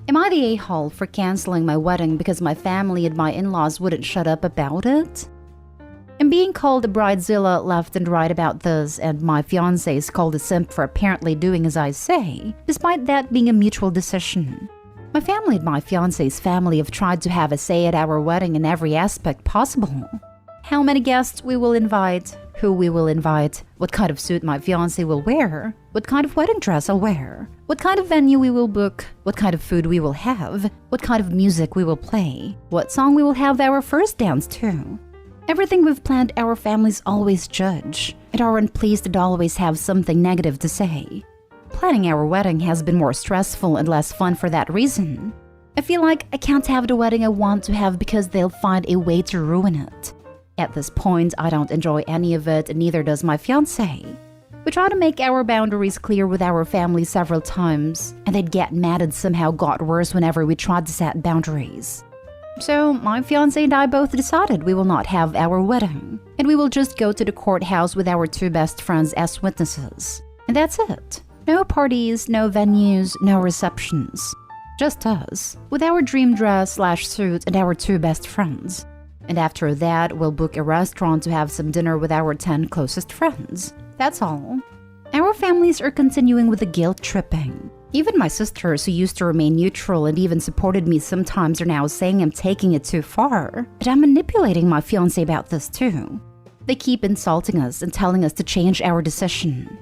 Am I the a-hole for canceling my wedding because my family and my in-laws wouldn't shut up about it? I'm being called a bridezilla left and right about this, and my fiancé is called a simp for apparently doing as I say, despite that being a mutual decision. My family and my fiancé's family have tried to have a say at our wedding in every aspect possible. How many guests we will invite, who we will invite, what kind of suit my fiancé will wear, what kind of wedding dress I'll wear, what kind of venue we will book, what kind of food we will have, what kind of music we will play, what song we will have our first dance to. Everything we've planned, our families always judge, and aren't pleased and always have something negative to say. Planning our wedding has been more stressful and less fun for that reason. I feel like I can't have the wedding I want to have because they'll find a way to ruin it. At this point, I don't enjoy any of it, and neither does my fiancé. We try to make our boundaries clear with our family several times, and they'd get mad and somehow got worse whenever we tried to set boundaries. So, my fiancé and I both decided we will not have our wedding, and we will just go to the courthouse with our two best friends as witnesses. And that's it. No parties, no venues, no receptions. Just us, with our dream dress/suit and our two best friends. And after that, we'll book a restaurant to have some dinner with our 10 closest friends. That's all. Our families are continuing with the guilt tripping. Even my sisters, who used to remain neutral and even supported me sometimes, are now saying I'm taking it too far. And I'm manipulating my fiancé about this too. They keep insulting us and telling us to change our decision.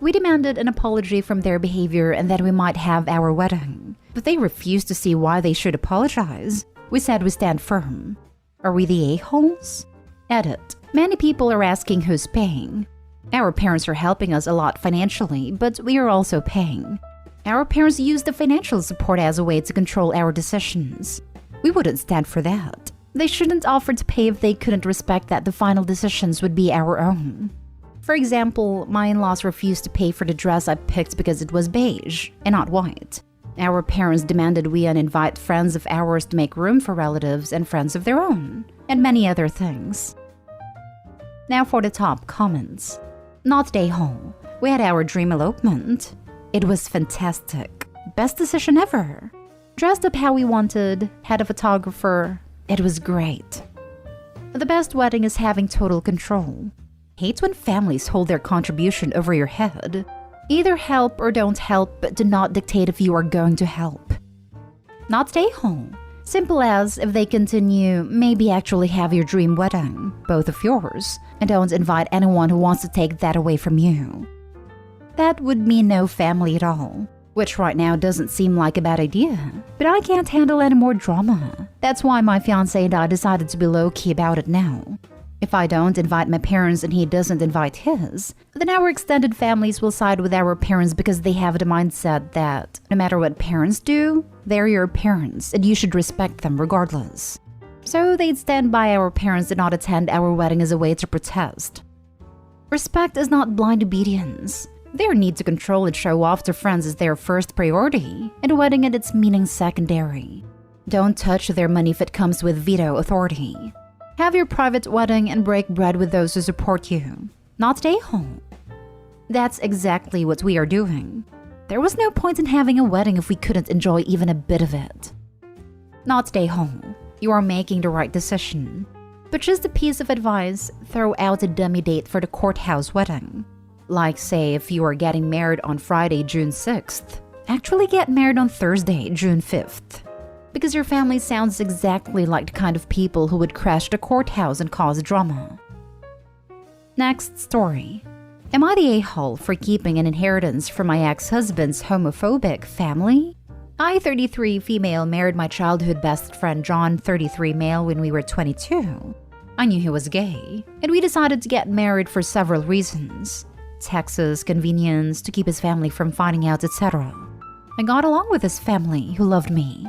We demanded an apology from their behavior and that we might have our wedding. But they refused to see why they should apologize. We said we stand firm. Are we the a-holes? Edit. Many people are asking who's paying. Our parents are helping us a lot financially, but we are also paying. Our parents use the financial support as a way to control our decisions. We wouldn't stand for that. They shouldn't offer to pay if they couldn't respect that the final decisions would be our own. For example, my in-laws refused to pay for the dress I picked because it was beige and not white. Our parents demanded we uninvite friends of ours to make room for relatives and friends of their own, and many other things. Now for the top comments. Not day home. We had our dream elopement. It was fantastic. Best decision ever. Dressed up how we wanted, had a photographer. It was great. The best wedding is having total control. Hate when families hold their contribution over your head. Either help or don't help, but do not dictate if you are going to help. Not stay home. Simple as, if they continue, maybe actually have your dream wedding, both of yours, and don't invite anyone who wants to take that away from you. That would mean no family at all, which right now doesn't seem like a bad idea. But I can't handle any more drama. That's why my fiancé and I decided to be low-key about it now. If I don't invite my parents and he doesn't invite his, then our extended families will side with our parents because they have the mindset that no matter what parents do, they're your parents and you should respect them regardless. So they'd stand by our parents and not attend our wedding as a way to protest. Respect is not blind obedience. Their need to control and show off to friends is their first priority, and a wedding and its meaning secondary. Don't touch their money if it comes with veto authority. Have your private wedding and break bread with those who support you. Not stay home. That's exactly what we are doing. There was no point in having a wedding if we couldn't enjoy even a bit of it. Not stay home. You are making the right decision. But just a piece of advice, throw out a dummy date for the courthouse wedding. Like say if you are getting married on Friday, June 6th, actually get married on Thursday, June 5th. Because your family sounds exactly like the kind of people who would crash the courthouse and cause drama. Next story. Am I the a-hole for keeping an inheritance from my ex-husband's homophobic family? I, 33 female, married my childhood best friend John, 33 male, when we were 22. I knew he was gay, and we decided to get married for several reasons. Taxes, convenience, to keep his family from finding out, etc. I got along with his family, who loved me.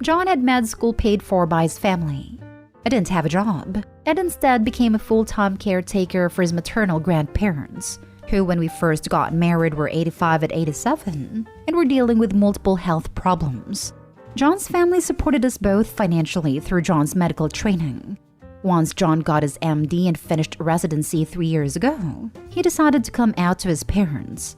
John had med school paid for by his family. I didn't have a job, and instead became a full-time caretaker for his maternal grandparents, who when we first got married were 85 and 87, and were dealing with multiple health problems. John's family supported us both financially through John's medical training. Once John got his MD and finished residency 3 years ago, he decided to come out to his parents.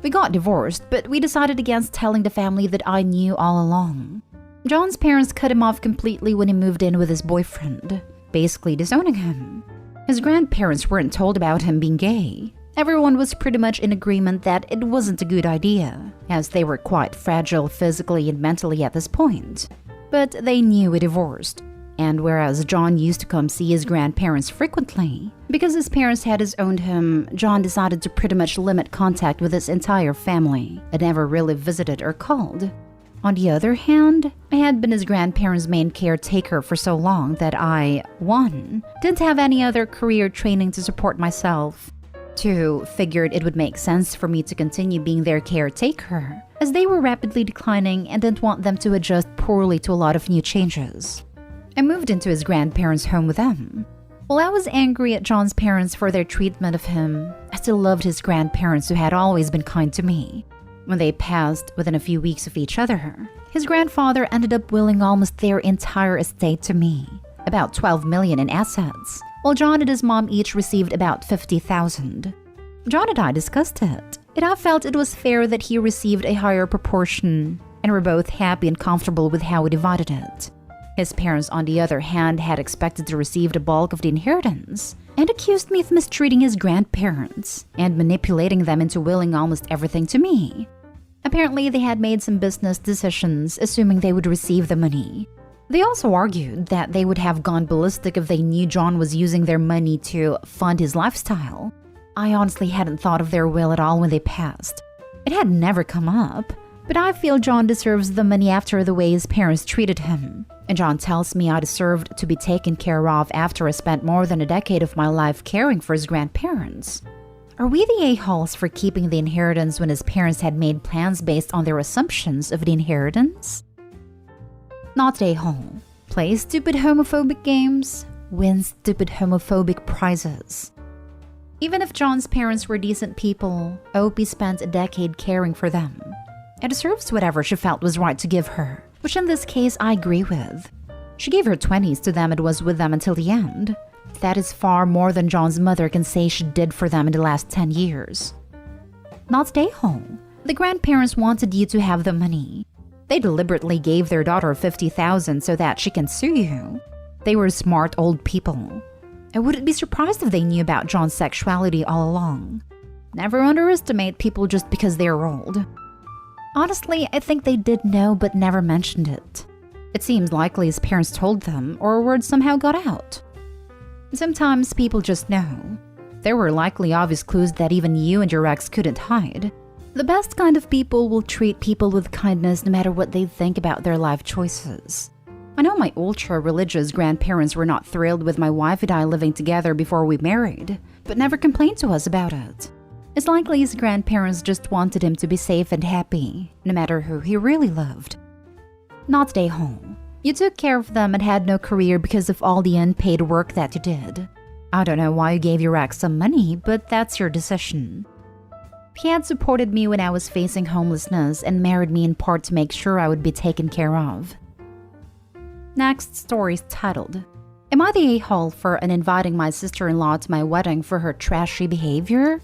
We got divorced, but we decided against telling the family that I knew all along. John's parents cut him off completely when he moved in with his boyfriend, basically disowning him. His grandparents weren't told about him being gay. Everyone was pretty much in agreement that it wasn't a good idea, as they were quite fragile physically and mentally at this point. But they knew he divorced. And whereas John used to come see his grandparents frequently, because his parents had disowned him, John decided to pretty much limit contact with his entire family and never really visited or called. On the other hand, I had been his grandparents' main caretaker for so long that I, 1, didn't have any other career training to support myself. 2, figured it would make sense for me to continue being their caretaker, as they were rapidly declining and didn't want them to adjust poorly to a lot of new changes. I moved into his grandparents' home with them. While I was angry at John's parents for their treatment of him, I still loved his grandparents who had always been kind to me. When they passed within a few weeks of each other, his grandfather ended up willing almost their entire estate to me, about $12 million in assets, while John and his mom each received about $50,000. John and I discussed it, and I felt it was fair that he received a higher proportion, and were both happy and comfortable with how we divided it. His parents, on the other hand, had expected to receive the bulk of the inheritance and accused me of mistreating his grandparents and manipulating them into willing almost everything to me. Apparently, they had made some business decisions, assuming they would receive the money. They also argued that they would have gone ballistic if they knew John was using their money to fund his lifestyle. I honestly hadn't thought of their will at all when they passed. It had never come up, but I feel John deserves the money after the way his parents treated him. And John tells me I deserved to be taken care of after I spent more than a decade of my life caring for his grandparents. Are we the a-holes for keeping the inheritance when his parents had made plans based on their assumptions of the inheritance? Not a-hole. Play stupid homophobic games, win stupid homophobic prizes. Even if John's parents were decent people, Opie spent a decade caring for them. It deserves whatever she felt was right to give her, which in this case I agree with. She gave her 20s to them and was with them until the end. That is far more than John's mother can say she did for them in the last 10 years. Not stay home. The grandparents wanted you to have the money. They deliberately gave their daughter $50,000 so that she can sue you. They were smart old people. I wouldn't be surprised if they knew about John's sexuality all along. Never underestimate people just because they're old. Honestly, I think they did know but never mentioned it. It seems likely his parents told them, or word somehow got out. Sometimes people just know. There were likely obvious clues that even you and your ex couldn't hide. The best kind of people will treat people with kindness no matter what they think about their life choices. I know my ultra-religious grandparents were not thrilled with my wife and I living together before we married, but never complained to us about it. It's likely his grandparents just wanted him to be safe and happy, no matter who he really loved. Not stay home. You took care of them and had no career because of all the unpaid work that you did. I don't know why you gave your ex some money, but that's your decision. He had supported me when I was facing homelessness and married me in part to make sure I would be taken care of. Next story is titled, Am I the a-hole for uninviting my sister-in-law to my wedding for her trashy behavior?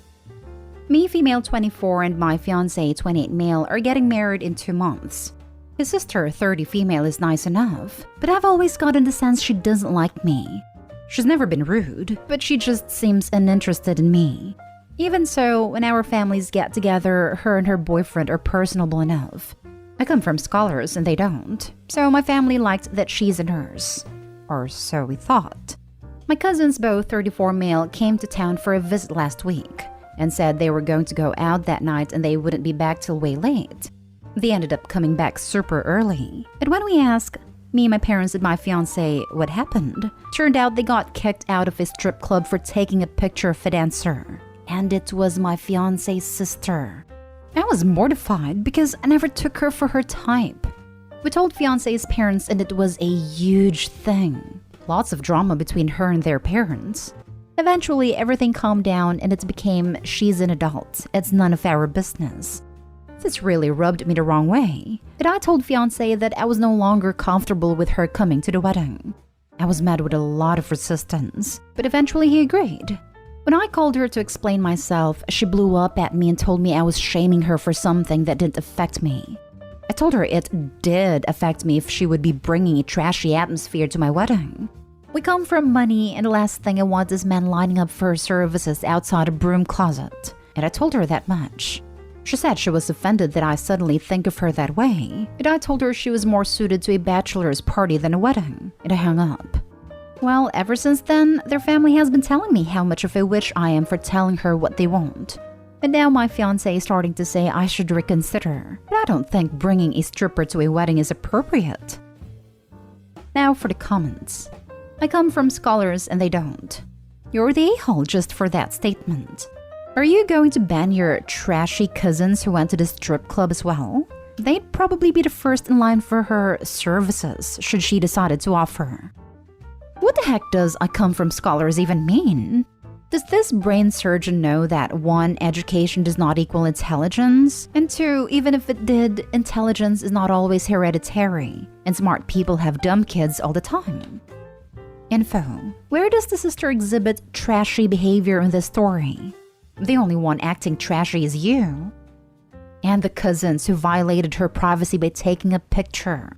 Me, female 24, and my fiancé, 28 male, are getting married in 2 months. His sister, 30 female, is nice enough, but I've always gotten the sense she doesn't like me. She's never been rude, but she just seems uninterested in me. Even so, when our families get together, her and her boyfriend are personable enough. I come from scholars and they don't, so my family liked that she's a nurse. Or so we thought. My cousins, both 34 male, came to town for a visit last week and said they were going to go out that night and they wouldn't be back till way late. They ended up coming back super early. And when we asked, me, my parents, and my fiancé, what happened, turned out they got kicked out of a strip club for taking a picture of a dancer. And it was my fiancé's sister. I was mortified because I never took her for her type. We told fiancé's parents and it was a huge thing. Lots of drama between her and their parents. Eventually, everything calmed down and it became she's an adult. It's none of our business. This really rubbed me the wrong way. And I told fiancé that I was no longer comfortable with her coming to the wedding. I was met with a lot of resistance, but eventually he agreed. When I called her to explain myself, she blew up at me and told me I was shaming her for something that didn't affect me. I told her it did affect me if she would be bringing a trashy atmosphere to my wedding. We come from money, and the last thing I want is men lining up for services outside a broom closet. And I told her that much. She said she was offended that I suddenly think of her that way, and I told her she was more suited to a bachelor's party than a wedding, and I hung up. Well, ever since then, their family has been telling me how much of a witch I am for telling her what they want. And now my fiancé is starting to say I should reconsider, but I don't think bringing a stripper to a wedding is appropriate. Now for the comments. I come from scholars and they don't. You're the a-hole just for that statement. Are you going to ban your trashy cousins who went to the strip club as well? They'd probably be the first in line for her services should she decided to offer. What the heck does I come from scholars even mean? Does this brain surgeon know that 1, education does not equal intelligence, and 2, even if it did, intelligence is not always hereditary, and smart people have dumb kids all the time? Info. Where does the sister exhibit trashy behavior in this story? The only one acting trashy is you. And the cousins who violated her privacy by taking a picture.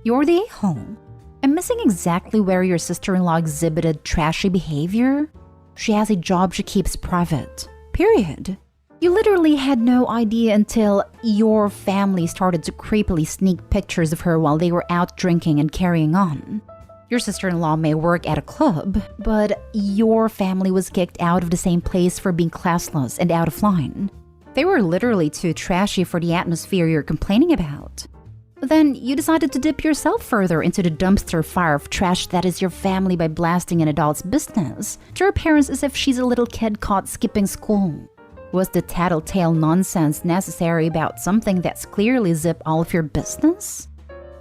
You're the a-hole. I'm missing exactly where your sister-in-law exhibited trashy behavior. She has a job she keeps private. Period. You literally had no idea until your family started to creepily sneak pictures of her while they were out drinking and carrying on. Your sister-in-law may work at a club, but your family was kicked out of the same place for being classless and out of line. They were literally too trashy for the atmosphere you're complaining about. Then you decided to dip yourself further into the dumpster fire of trash that is your family by blasting an adult's business to her parents as if she's a little kid caught skipping school. Was the tattletale nonsense necessary about something that's clearly zip all of your business?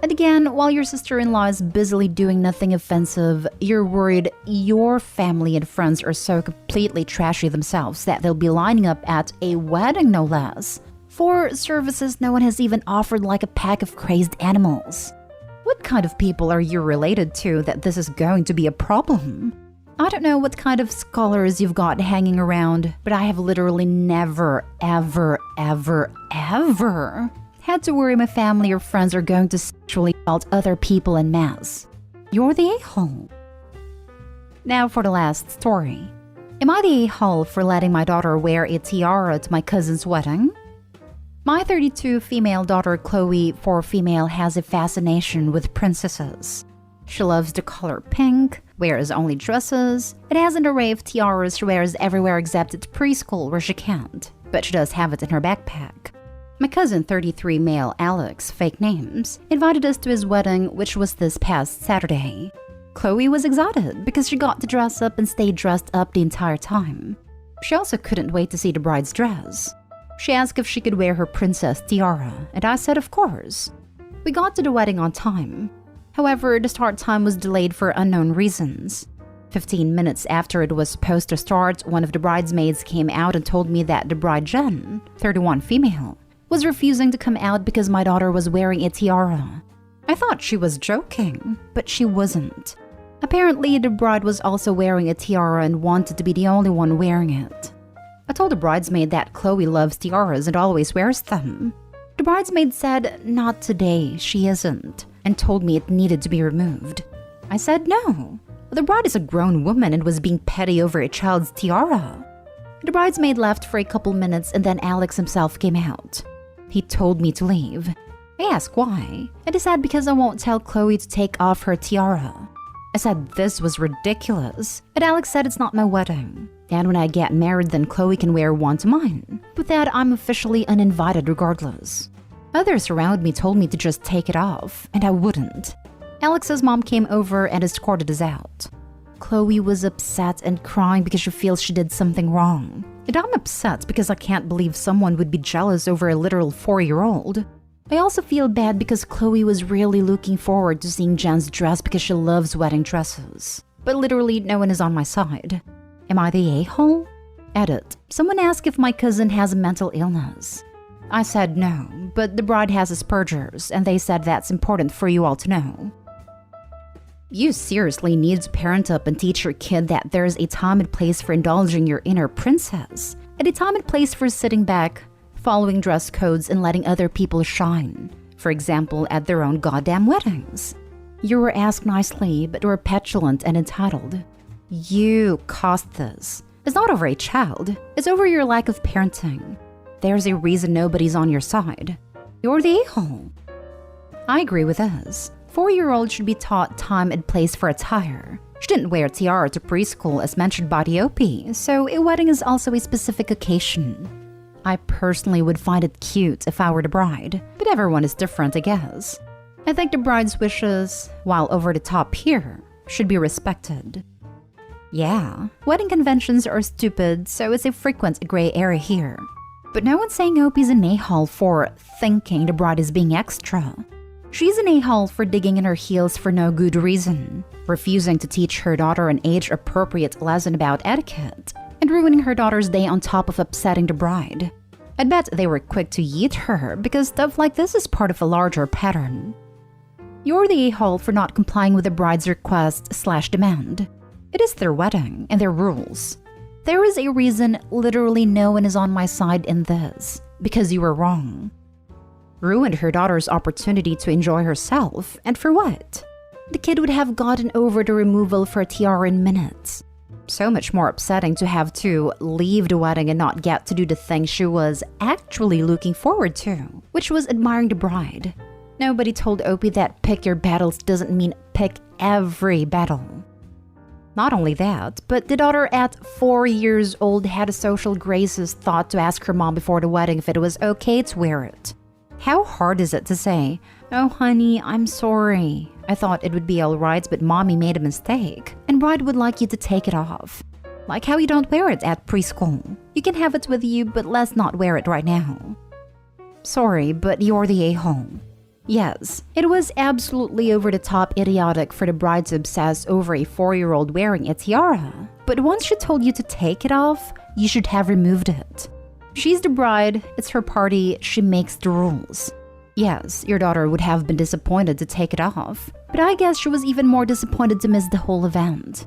And again, while your sister-in-law is busily doing nothing offensive, you're worried your family and friends are so completely trashy themselves that they'll be lining up at a wedding no less for services no one has even offered, like a pack of crazed animals. What kind of people are you related to that this is going to be a problem? I don't know what kind of scholars you've got hanging around, but I have literally never, ever had to worry my family or friends are going to sexually assault other people en masse. You're the a-hole. Now for the last story. Am I the a-hole for letting my daughter wear a tiara to my cousin's wedding? My 32 female daughter Chloe, for female, has a fascination with princesses. She loves the color pink, wears only dresses, and has an array of tiaras she wears everywhere except at preschool where she can't, but she does have it in her backpack. My cousin 33 male Alex, fake names, invited us to his wedding, which was this past Saturday. Chloe was excited because she got to dress up and stay dressed up the entire time. She also couldn't wait to see the bride's dress. She asked if she could wear her princess tiara, and I said of course. We got to the wedding on time. However, the start time was delayed for unknown reasons. 15 minutes after it was supposed to start, one of the bridesmaids came out and told me that the bride Jen, 31 female, was refusing to come out because my daughter was wearing a tiara. I thought she was joking, but she wasn't. Apparently, the bride was also wearing a tiara and wanted to be the only one wearing it. I told the bridesmaid that Chloe loves tiaras and always wears them. The bridesmaid said not today, she isn't, and told me it needed to be removed. I said no. The bride is a grown woman and was being petty over a child's tiara. The bridesmaid left for a couple minutes and then Alex himself came out. He told me to leave. I asked why, and he said because I won't tell Chloe to take off her tiara. I said this was ridiculous, and Alex said it's not my wedding. And when I get married, then Chloe can wear one to mine. With that, I'm officially uninvited regardless. Others around me told me to just take it off, and I wouldn't. Alex's mom came over and escorted us out. Chloe was upset and crying because she feels she did something wrong. And I'm upset because I can't believe someone would be jealous over a literal 4-year-old. I also feel bad because Chloe was really looking forward to seeing Jen's dress because she loves wedding dresses. But literally no one is on my side. Am I the a-hole? Edit. Someone asked if my cousin has a mental illness. I said no, but the bride has Asperger's, and they said that's important for you all to know. You seriously need to parent up and teach your kid that there's a time and place for indulging your inner princess, and a time and place for sitting back, following dress codes and letting other people shine. For example, at their own goddamn weddings. You were asked nicely, but were petulant and entitled. You caused this. It's not over a child. It's over your lack of parenting. There's a reason nobody's on your side. You're the a-hole. I agree with this. 4-year-olds should be taught time and place for attire. She didn't wear a tiara to preschool as mentioned by the OP, so a wedding is also a specific occasion. I personally would find it cute if I were the bride, but everyone is different, I guess. I think the bride's wishes, while over the top here, should be respected. Yeah, wedding conventions are stupid, so it's a frequent gray area here. But no one's saying OP's an a-hole for thinking the bride is being extra. She's an a-hole for digging in her heels for no good reason, refusing to teach her daughter an age-appropriate lesson about etiquette, and ruining her daughter's day on top of upsetting the bride. I'd bet they were quick to yeet her because stuff like this is part of a larger pattern. You're the a-hole for not complying with the bride's request/demand. It is their wedding and their rules. There is a reason literally no one is on my side in this, because you were wrong. Ruined her daughter's opportunity to enjoy herself, and for what? The kid would have gotten over the removal for a tiara in minutes. So much more upsetting to have to leave the wedding and not get to do the thing she was actually looking forward to, which was admiring the bride. Nobody told Opie that pick your battles doesn't mean pick every battle. Not only that, but the daughter at 4 years old had a social graces thought to ask her mom before the wedding if it was okay to wear it. How hard is it to say, "Oh honey, I'm sorry. I thought it would be alright, but mommy made a mistake, and bride would like you to take it off." Like how you don't wear it at preschool. You can have it with you, but let's not wear it right now. Sorry, but you're the a-hole. Yes, it was absolutely over-the-top idiotic for the bride to obsess over a 4-year-old wearing a tiara. But once she told you to take it off, you should have removed it. She's the bride, it's her party, she makes the rules. Yes, your daughter would have been disappointed to take it off, but I guess she was even more disappointed to miss the whole event.